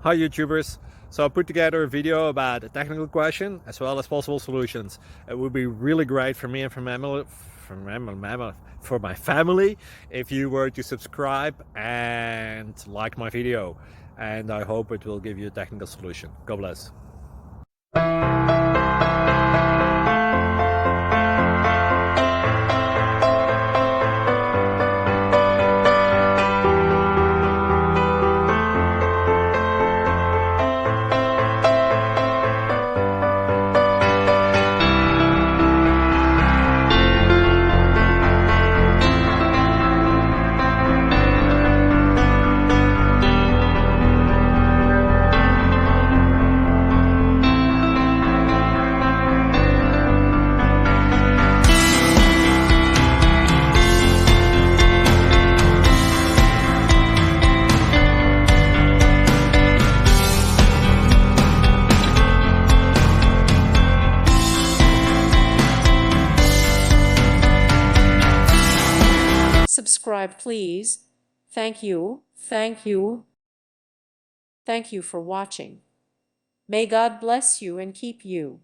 Hi YouTubers! So I put together a video about a technical question as well as possible solutions. It would be really great for me and for my family if you were to subscribe and like my video, and I hope it will give you a technical solution. God bless. Subscribe, please. Thank you. Thank you. Thank you for watching. May God bless you and keep you.